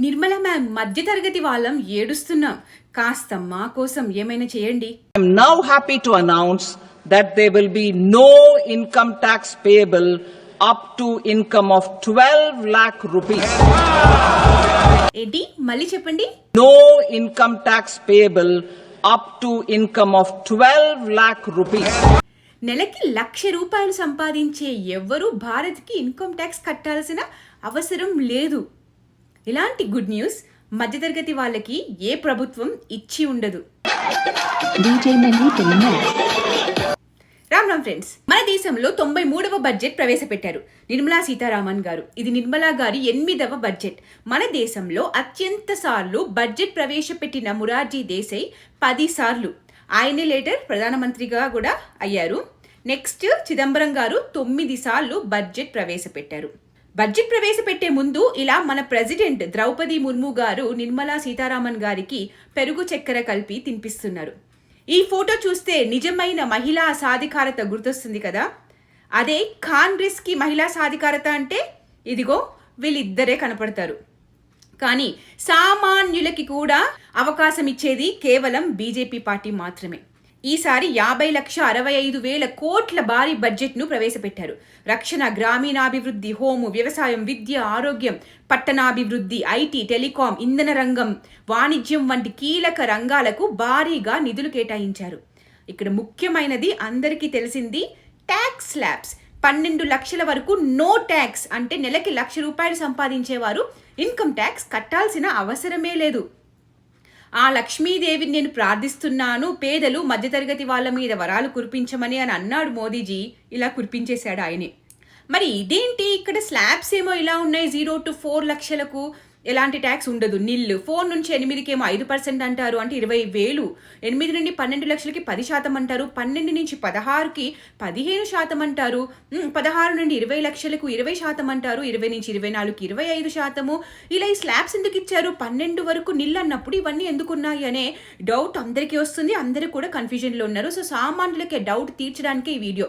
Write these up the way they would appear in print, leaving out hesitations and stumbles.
Nirmala ma'am, మధ్యతరగతి వాళ్ళం ఏడుస్తున్నాం. కాస్త మా కోసం ఏమైనా చేయండి. I am now happy to announce that there will be no income tax payable up to income of 12 lakh rupees. ఏంటి? మళ్ళీ చెప్పండి. No income tax payable up to income of 12 lakh rupees. నెలకి ₹1,00,000 సంపాదించే ఎవ్వరూ భారత్కి ఇన్కమ్ ట్యాక్స్ కట్టాల్సిన అవసరం లేదు. ఇలాంటి గుడ్ న్యూస్ మధ్యతరగతి వాళ్ళకి ఏ ప్రభుత్వం ఇచ్చి ఉండదు. రామ్ ఫ్రెండ్స్, మన దేశంలో 93వ బడ్జెట్ ప్రవేశపెట్టారు నిర్మలా సీతారామన్ గారు. ఇది నిర్మలా గారి 8వ బడ్జెట్. మన దేశంలో అత్యంత సార్లు బడ్జెట్ ప్రవేశపెట్టిన మొరార్జీ దేశాయ్ 10 సార్లు. ఆయనే లేటర్ ప్రధానమంత్రిగా కూడా అయ్యారు. నెక్స్ట్ చిదంబరం గారు 9 సార్లు బడ్జెట్ ప్రవేశపెట్టారు. బడ్జెట్ ప్రవేశపెట్టే ముందు ఇలా మన ప్రెసిడెంట్ ద్రౌపది ముర్ము గారు నిర్మలా సీతారామన్ గారికి పెరుగు చక్కెర కలిపి తినిపిస్తున్నారు. ఈ ఫోటో చూస్తే నిజమైన మహిళా సాధికారత గుర్తొస్తుంది కదా. అదే కాంగ్రెస్కి మహిళా సాధికారత అంటే ఇదిగో వీళ్ళిద్దరే కనపడతారు. కానీ సామాన్యులకి కూడా అవకాశం ఇచ్చేది కేవలం బీజేపీ పార్టీ మాత్రమే. ఈసారి 50,65,000 కోట్ల భారీ బడ్జెట్ను ప్రవేశపెట్టారు. రక్షణ, గ్రామీణాభివృద్ధి, హోము, వ్యవసాయం, విద్య, ఆరోగ్యం, పట్టణాభివృద్ధి, ఐటీ, టెలికాం, ఇంధన రంగం, వాణిజ్యం వంటి కీలక రంగాలకు భారీగా నిధులు కేటాయించారు. ఇక్కడ ముఖ్యమైనది అందరికీ తెలిసింది ట్యాక్స్ స్లాబ్స్. 12 లక్షల వరకు నో ట్యాక్స్, అంటే నెలకి ₹1,00,000 సంపాదించేవారు ఇన్కమ్ ట్యాక్స్ కట్టాల్సిన అవసరమే లేదు. ఆ లక్ష్మీదేవిని నేను ప్రార్థిస్తున్నాను, పేదలు మధ్యతరగతి వాళ్ళ మీద వరాలు కురిపించమని అని అన్నాడు మోదీజీ. ఇలా కురిపించేశాడు ఆయనే. మరి ఇదేంటి ఇక్కడ స్లాబ్స్ ఏమో ఇలా ఉన్నాయి, 0 to 4 లక్షలకు ఎలాంటి ట్యాక్స్ ఉండదు, నిల్. 4 నుంచి 8కేమో 5% అంటారు, అంటే 20,000. 8 నుండి 12 లక్షలకి 10% అంటారు. 12 నుంచి 16కి 15% అంటారు. 16 నుండి 20 లక్షలకు 20% అంటారు. 20 నుంచి 24కి 25%. ఇలా ఈ స్లాబ్స్ ఎందుకు ఇచ్చారు? 12 వరకు నిల్ అన్నప్పుడు ఇవన్నీ ఎందుకున్నాయి అనే డౌట్ అందరికీ వస్తుంది. అందరూ కూడా కన్ఫ్యూజన్లో ఉన్నారు. సో సామాన్యులకి డౌట్ తీర్చడానికి ఈ వీడియో.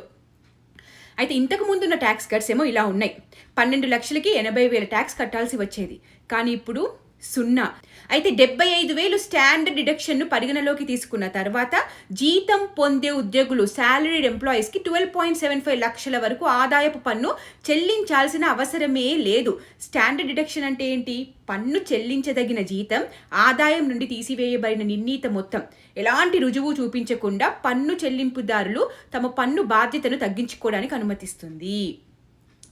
అయితే ఇంతకు ముందు ఉన్న ట్యాక్స్ కట్స్ ఏమో ఇలా ఉన్నాయి. 12 లక్షలకి 80,000 ట్యాక్స్ కట్టాల్సి వచ్చేది, కానీ ఇప్పుడు 0. అయితే 75,000 స్టాండర్డ్ డిడక్షన్ను పరిగణలోకి తీసుకున్న తర్వాత జీతం పొందే ఉద్యోగులు, శాలరీడ్ ఎంప్లాయీస్కి 12.75 లక్షల వరకు ఆదాయపు పన్ను చెల్లించాల్సిన అవసరమే లేదు. స్టాండర్డ్ డిడక్షన్ అంటే ఏంటి? పన్ను చెల్లించదగిన జీతం, ఆదాయం నుండి తీసివేయబడిన నిర్ణీత మొత్తం. ఎలాంటి రుజువు చూపించకుండా పన్ను చెల్లింపుదారులు తమ పన్ను బాధ్యతను తగ్గించుకోవడానికి అనుమతిస్తుంది.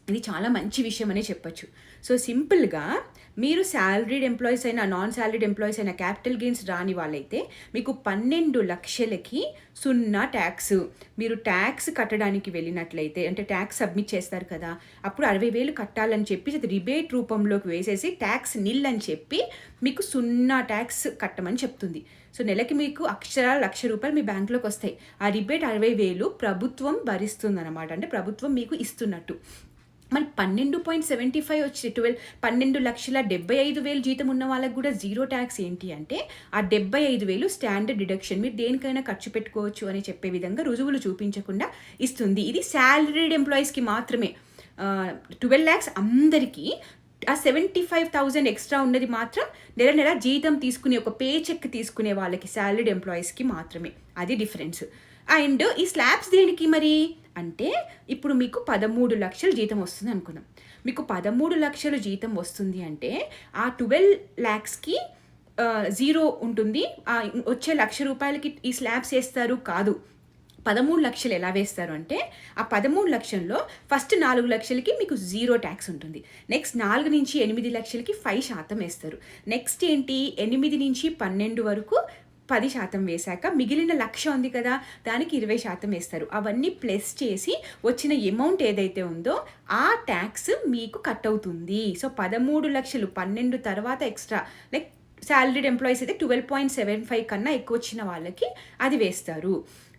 ఇది చాలా మంచి విషయం అనే చెప్పచ్చు. సో సింపుల్గా మీరు శాలరీడ్ ఎంప్లాయీస్ అయినా, నాన్ శాలరీడ్ ఎంప్లాయీస్ అయినా, క్యాపిటల్ గెయిన్స్ రాని వాళ్ళైతే మీకు 12 లక్షలకి 0 ట్యాక్స్. మీరు ట్యాక్స్ కట్టడానికి వెళ్ళినట్లయితే, అంటే ట్యాక్స్ సబ్మిట్ చేస్తారు కదా, అప్పుడు 60,000 కట్టాలని చెప్పి అది రిబేట్ రూపంలోకి వేసేసి ట్యాక్స్ నిల్ అని చెప్పి మీకు 0 ట్యాక్స్ కట్టమని చెప్తుంది. సో నెలకి మీకు అక్షరాలు ₹1,00,000 మీ బ్యాంకులోకి వస్తాయి. ఆ రిబేట్ 60,000 ప్రభుత్వం భరిస్తుంది అనమాట, అంటే ప్రభుత్వం మీకు ఇస్తున్నట్టు. మన 12.75 వచ్చి 12,75,000 జీతం ఉన్న వాళ్ళకి కూడా 0 ట్యాక్స్ ఏంటి అంటే ఆ 75,000 స్టాండర్డ్ డిడక్షన్, మీరు దేనికైనా ఖర్చు పెట్టుకోవచ్చు అని చెప్పే విధంగా రుజువులు చూపించకుండా ఇస్తుంది. ఇది శాలరీడ్ ఎంప్లాయీస్కి మాత్రమే. 12 lakhs అందరికీ. ఆ 75,000 ఎక్స్ట్రా ఉన్నది మాత్రం నెల నెల జీతం తీసుకునే, ఒక పే చెక్ తీసుకునే వాళ్ళకి, శాలరీడ్ ఎంప్లాయీస్కి మాత్రమే. అది డిఫరెన్స్. అండ్ ఈ స్లాబ్స్ దేనికి మరి అంటే, ఇప్పుడు మీకు 13 లక్షల జీతం వస్తుంది అనుకుందాం. మీకు 13 లక్షల జీతం వస్తుంది అంటే ఆ 12 lakhsకి 0 ఉంటుంది. వచ్చే ₹1,00,000 ఈ స్లాబ్స్ వేస్తారు కాదు. 13 లక్షలు ఎలా వేస్తారు అంటే, ఆ 13 లక్షల్లో ఫస్ట్ 4 లక్షలకి మీకు 0 ట్యాక్స్ ఉంటుంది. నెక్స్ట్ 4 నుంచి 8 లక్షలకి 5% వేస్తారు. నెక్స్ట్ ఏంటి, 8 నుంచి 12 వరకు 10% వేశాక మిగిలిన 1,00,000 ఉంది కదా, దానికి 20% వేస్తారు. అవన్నీ ప్లస్ చేసి వచ్చిన అమౌంట్ ఏదైతే ఉందో ఆ ట్యాక్స్ మీకు కట్ అవుతుంది. సో 13 లక్షలు 12 తర్వాత ఎక్స్ట్రా, లైక్ శాలరీడ్ ఎంప్లాయీస్ అయితే 12.75 కన్నా ఎక్కువ వచ్చిన వాళ్ళకి అది వేస్తారు.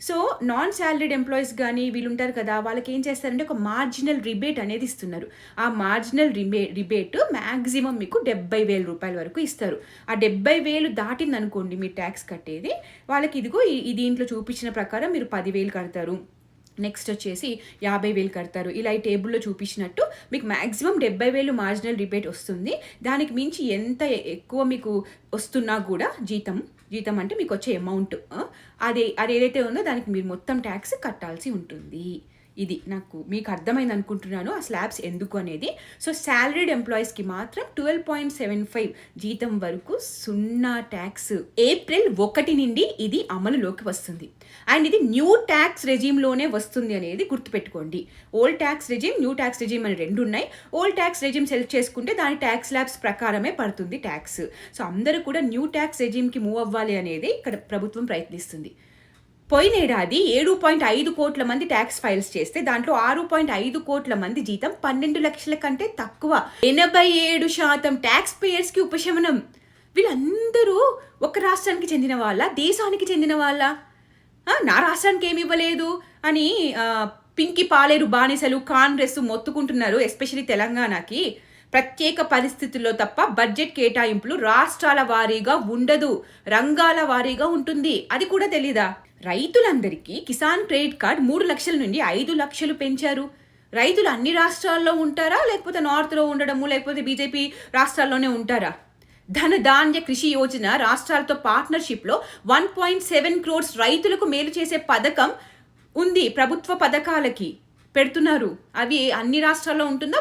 సో నాన్ శాలరీడ్ ఎంప్లాయీస్ కానీ వీళ్ళు ఉంటారు కదా, వాళ్ళకి ఏం చేస్తారంటే ఒక మార్జినల్ రిబేట్ అనేది ఇస్తున్నారు. ఆ మార్జినల్ రిబేట్ మ్యాక్సిమం మీకు ₹70,000 వరకు ఇస్తారు. ఆ 70,000 దాటింది అనుకోండి మీ ట్యాక్స్ కట్టేది, వాళ్ళకి ఇదిగో ఈ దీంట్లో చూపించిన ప్రకారం మీరు 10,000 కడతారు, నెక్స్ట్ వచ్చేసి 50,000 కడతారు. ఇలా ఈ టేబుల్లో చూపించినట్టు మీకు మ్యాక్సిమం 70,000 మార్జినల్ రిబేట్ వస్తుంది. దానికి మించి ఎంత ఎక్కువ మీకు వస్తున్నా కూడా జీతం అంటే మీకు వచ్చే అమౌంట్ అదేదైతే ఉందో దానికి మీరు మొత్తం ట్యాక్స్ కట్టాల్సి ఉంటుంది. ఇది మీకు అర్థమైంది అనుకుంటున్నాను ఆ స్లాబ్స్ ఎందుకు అనేది. సో శాలరీడ్ ఎంప్లాయీస్కి మాత్రం 12.75 జీతం వరకు 0 ట్యాక్స్. ఏప్రిల్ 1 నుండి ఇది అమలులోకి వస్తుంది. అండ్ ఇది న్యూ ట్యాక్స్ రెజీమ్లోనే వస్తుంది అనేది గుర్తుపెట్టుకోండి. Old tax regime, new tax regime అని 2 ఉన్నాయి. ఓల్డ్ ట్యాక్స్ రెజీమ్ సెలెక్ట్ చేసుకుంటే దాని ట్యాక్స్ స్లాబ్స్ ప్రకారమే పడుతుంది ట్యాక్స్. సో అందరూ కూడా న్యూ ట్యాక్స్ రెజీమ్కి మూవ్ అవ్వాలి అనేది ఇక్కడ ప్రభుత్వం ప్రయత్నిస్తుంది. పోయిన ఏడాది 7.5 కోట్ల మంది ట్యాక్స్ ఫైల్స్ చేస్తే దాంట్లో 6.5 కోట్ల మంది జీతం 12 లక్షల కంటే తక్కువ. 87% ట్యాక్స్ పేయర్స్కి ఉపశమనం. వీళ్ళందరూ ఒక రాష్ట్రానికి చెందిన వాళ్ళ, దేశానికి చెందిన వాళ్ళ? నా రాష్ట్రానికి ఏమి ఇవ్వలేదు అని పింకి పాలేరు బానిసలు కాంగ్రెస్ మొత్తుకుంటున్నారు. ఎస్పెషల్లీ తెలంగాణకి ప్రత్యేక పరిస్థితుల్లో తప్ప బడ్జెట్ కేటాయింపులు రాష్ట్రాల వారీగా ఉండదు, రంగాల వారీగా ఉంటుంది. అది కూడా తెలీదా? రైతులందరికీ కిసాన్ క్రెడిట్ కార్డ్ 3 లక్షల నుండి 5 లక్షలు పెంచారు. రైతులు అన్ని రాష్ట్రాల్లో ఉంటారా, లేకపోతే నార్త్లో ఉండడము, లేకపోతే బీజేపీ రాష్ట్రాల్లోనే ఉంటారా? ధనధాన్య కృషి యోజన రాష్ట్రాలతో పార్ట్నర్షిప్లో 1.7 crores రైతులకు మేలు చేసే పథకం ఉంది. ప్రభుత్వ పథకాలకి పెడుతున్నారు. అవి అన్ని రాష్ట్రాల్లో ఉంటుందా,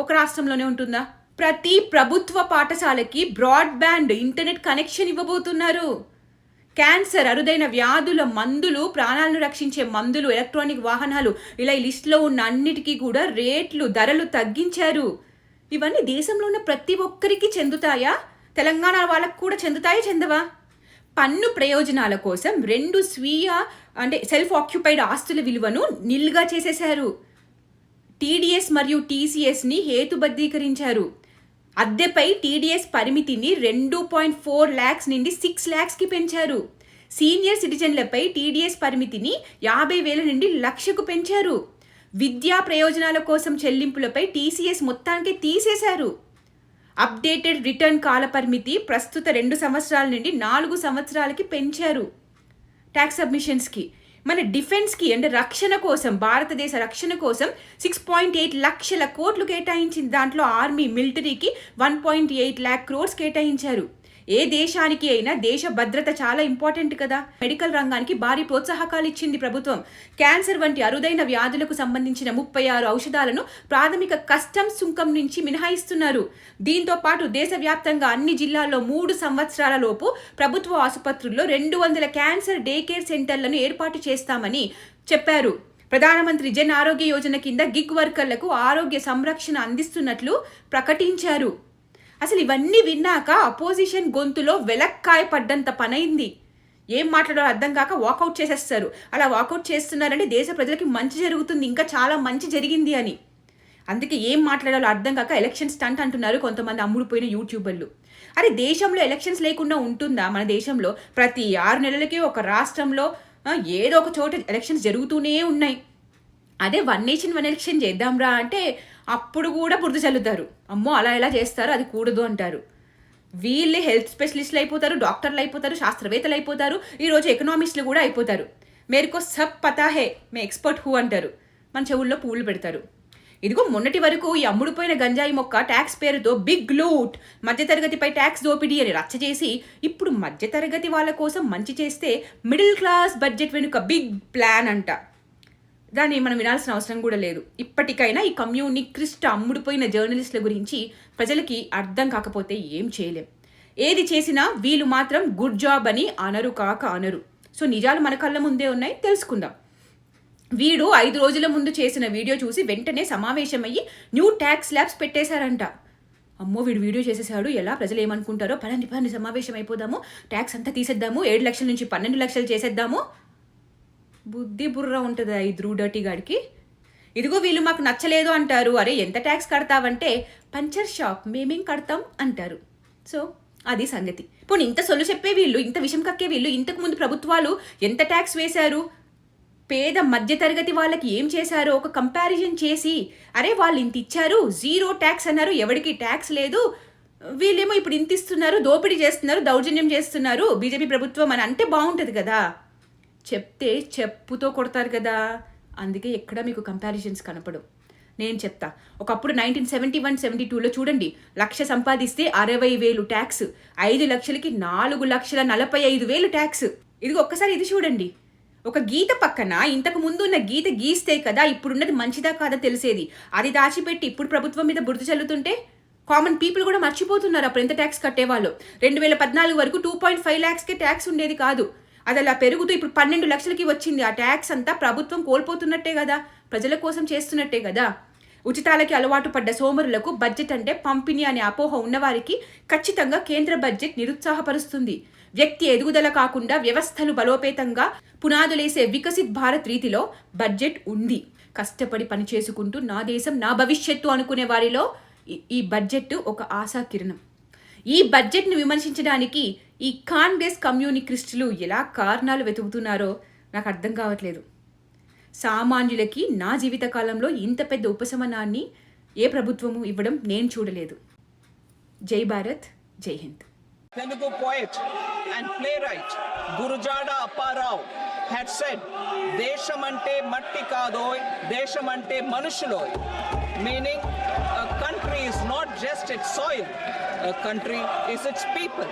ఒక రాష్ట్రంలోనే ఉంటుందా? ప్రతి ప్రభుత్వ పాఠశాలకి బ్రాడ్బ్యాండ్ ఇంటర్నెట్ కనెక్షన్ ఇవ్వబోతున్నారు. క్యాన్సర్, అరుదైన వ్యాధుల మందులు, ప్రాణాలను రక్షించే మందులు, ఎలక్ట్రానిక్ వాహనాలు, ఇలా ఈ లిస్టులో ఉన్న అన్నిటికీ కూడా ధరలు తగ్గించారు. ఇవన్నీ దేశంలో ఉన్న ప్రతి ఒక్కరికి చెందుతాయా? తెలంగాణ వాళ్ళకు కూడా చెందుతాయా, చెందవా? పన్ను ప్రయోజనాల కోసం 2 స్వీయ అంటే సెల్ఫ్ ఆక్యుపైడ్ ఆస్తుల విలువను నిల్గా చేసేశారు. టీడీఎస్ మరియు టీసీఎస్ని హేతుబద్ధీకరించారు. అద్దెపై టీడీఎస్ పరిమితిని 2.4 lakhs నుండి 6 lakhsకి పెంచారు. సీనియర్ సిటిజన్లపై టీడీఎస్ పరిమితిని 50,000 నుండి 1,00,000కు పెంచారు. విద్యా ప్రయోజనాల కోసం చెల్లింపులపై టీసీఎస్ మొత్తానికి తీసేశారు. అప్డేటెడ్ రిటర్న్ కాల పరిమితి ప్రస్తుత 2 సంవత్సరాల నుండి 4 సంవత్సరాలకి పెంచారు. ట్యాక్స్ సబ్మిషన్స్కి మన డిఫెన్స్కి అంటే రక్షణ కోసం, భారతదేశ రక్షణ కోసం 6.8 లక్షల కోట్లు కేటాయించింది. దాంట్లో ఆర్మీ, మిలిటరీకి 1.8 lakh crores కేటాయించారు. ఏ దేశానికి అయినా దేశ భద్రత చాలా ఇంపార్టెంట్ కదా. మెడికల్ రంగానికి భారీ ప్రోత్సాహకాలు ఇచ్చింది ప్రభుత్వం. క్యాన్సర్ వంటి అరుదైన వ్యాధులకు సంబంధించిన 36 ఔషధాలను ప్రాథమిక కస్టమ్స్ సుంకం నుంచి మినహాయిస్తున్నారు. దీంతో పాటు దేశవ్యాప్తంగా అన్ని జిల్లాల్లో 3 సంవత్సరాల లోపు ప్రభుత్వ ఆసుపత్రుల్లో 200 క్యాన్సర్ డే కేర్ సెంటర్లను ఏర్పాటు చేస్తామని చెప్పారు. ప్రధానమంత్రి జన్ ఆరోగ్య యోజన కింద గిగ్ వర్కర్లకు ఆరోగ్య సంరక్షణ అందిస్తున్నట్లు ప్రకటించారు. అసలు ఇవన్నీ విన్నాక అపోజిషన్ గొంతులో వెలక్కాయ పడ్డంత పనైంది. ఏం మాట్లాడాలో అర్థం కాక వాకౌట్ చేసేస్తారు. అలా వాకౌట్ చేస్తున్నారంటే దేశ ప్రజలకి మంచి జరుగుతుంది, ఇంకా చాలా మంచి జరిగింది అని. అందుకే ఏం మాట్లాడాలో అర్థం కాక ఎలక్షన్ స్టంట్ అంటున్నారు కొంతమంది అమ్ముడుపోయిన యూట్యూబర్లు. అరే దేశంలో ఎలక్షన్స్ లేకుండా ఉంటుందా? మన దేశంలో ప్రతి 6 నెలలకి ఒక రాష్ట్రంలో ఏదో ఒక చోట ఎలక్షన్స్ జరుగుతూనే ఉన్నాయి. అదే 1 nation 1 election చేద్దాంరా అంటే అప్పుడు కూడా బురద చల్లుతారు. అమ్మో అలా ఎలా చేస్తారు, అది కూడదు అంటారు. వీళ్ళే హెల్త్ స్పెషలిస్టులు అయిపోతారు, డాక్టర్లు అయిపోతారు, శాస్త్రవేత్తలు అయిపోతారు, ఈరోజు ఎకనామిస్టులు కూడా అయిపోతారు. మేరకు సబ్ పతా హే మే ఎక్స్పర్ట్ హూ అంటారు. మన చెవుల్లో పూలు పెడతారు. ఇదిగో మొన్నటి వరకు ఈ అమ్ముడుపోయిన గంజాయి మొక్క ట్యాక్స్ పేరుతో బిగ్ లూట్, మధ్యతరగతిపై ట్యాక్స్ దోపిడీ అని రచ్చ చేసి ఇప్పుడు మధ్యతరగతి వాళ్ళ కోసం మంచి చేస్తే మిడిల్ క్లాస్ బడ్జెట్ వెనుక బిగ్ ప్లాన్ అంట. దాన్ని మనం వినాల్సిన అవసరం కూడా లేదు. ఇప్పటికైనా ఈ కమ్యూనిక్రిస్ట్ అమ్ముడుపోయిన జర్నలిస్టుల గురించి ప్రజలకి అర్థం కాకపోతే ఏం చేయలేం. ఏది చేసినా వీళ్ళు మాత్రం గుడ్ జాబ్ అని అనరు. సో నిజాలు మన కళ్ళ ముందే ఉన్నాయి, తెలుసుకుందాం. వీడు 5 రోజుల ముందు చేసిన వీడియో చూసి వెంటనే సమావేశమయ్యి న్యూ ట్యాక్స్ స్లాబ్స్ పెట్టేశారంట. అమ్మో వీడు వీడియో చేసేసాడు, ఎలా ప్రజలు ఏమనుకుంటారో, పని సమావేశం అయిపోదాము, ట్యాక్స్ అంతా తీసేద్దాము, 7 లక్షల నుంచి 12 లక్షలు చేసేద్దాము. బుద్ధి బుర్ర ఉంటుందా ఈ డర్టీ గాడికి? ఇదిగో వీళ్ళు మాకు నచ్చలేదు అంటారు. అరే ఎంత ట్యాక్స్ కడతావంటే పంచర్ షాప్ మేమేం కడతాం అంటారు. సో అది సంగతి. పోనీ ఇంత సొల్లు చెప్పే వీళ్ళు, ఇంత విషం కక్కే వీళ్ళు ఇంతకుముందు ప్రభుత్వాలు ఎంత ట్యాక్స్ వేశారు, పేద మధ్యతరగతి వాళ్ళకి ఏం చేశారో ఒక కంపారిజన్ చేసి, అరే వాళ్ళు ఇంత ఇచ్చారు, 0 ట్యాక్స్ అన్నారు, ఎవరికి ట్యాక్స్ లేదు, వీళ్ళేమో ఇప్పుడు ఇంత ఇస్తున్నారు, దోపిడీ చేస్తున్నారు, దౌర్జన్యం చేస్తున్నారు బీజేపీ ప్రభుత్వం అని అంటే బాగుంటుంది కదా. చెప్తే చెప్పుతో కొడతారు కదా. అందుకే ఎక్కడ మీకు కంపారిజన్స్ కనపడవు. నేను చెప్తా, ఒకప్పుడు 1971-72లో చూడండి, 1,00,000 సంపాదిస్తే 60,000 ట్యాక్స్, 5 లక్షలకి 4,45,000 ట్యాక్స్. ఇది ఒక్కసారి ఇది చూడండి. ఒక గీత పక్కన ఇంతకు ముందు ఉన్న గీత గీస్తే కదా ఇప్పుడున్నది మంచిదా కాదా తెలిసేది. అది దాచిపెట్టి ఇప్పుడు ప్రభుత్వం మీద బురద చల్లుతుంటే కామన్ పీపుల్ కూడా మర్చిపోతున్నారు అప్పుడు ఎంత ట్యాక్స్ కట్టేవాళ్ళు. 2014 వరకు 2.5 lakhsకే ట్యాక్స్ ఉండేది కాదు. అది అలా పెరుగుతూ ఇప్పుడు 12 లక్షలకి వచ్చింది. ఆ ట్యాక్స్ అంతా ప్రభుత్వం కోల్పోతున్నట్టే కదా, ప్రజల కోసం చేస్తున్నట్టే కదా. ఉచితాలకి అలవాటు పడ్డ సోమరులకు బడ్జెట్ అంటే పంపిణీ అనే అపోహ ఉన్నవారికి ఖచ్చితంగా కేంద్ర బడ్జెట్ నిరుత్సాహపరుస్తుంది. వ్యక్తి ఎదుగుదల కాకుండా వ్యవస్థలు బలోపేతంగా పునాదులేసే వికసిత్ భారత్ రీతిలో బడ్జెట్ ఉంది. కష్టపడి పనిచేసుకుంటూ నా దేశం నా భవిష్యత్తు అనుకునే వారిలో ఈ బడ్జెట్ ఒక ఆశాకిరణం. ఈ బడ్జెట్ను విమర్శించడానికి ఈ కాంగ్రెస్ కమ్యూనిస్టులు ఎలా కారణాలు వెతుకుతున్నారో నాకు అర్థం కావట్లేదు. సామాన్యులకి నా జీవితకాలంలో ఇంత పెద్ద ఉపశమనాన్ని ఏ ప్రభుత్వము ఇవ్వడం నేను చూడలేదు. జై భారత్, జై Hind. Telugu poet and playwright Gurujada Apparao had said, "Deshamante matti kadoy, deshamante manushuloy," meaning a country is not just its soil, a country is its people.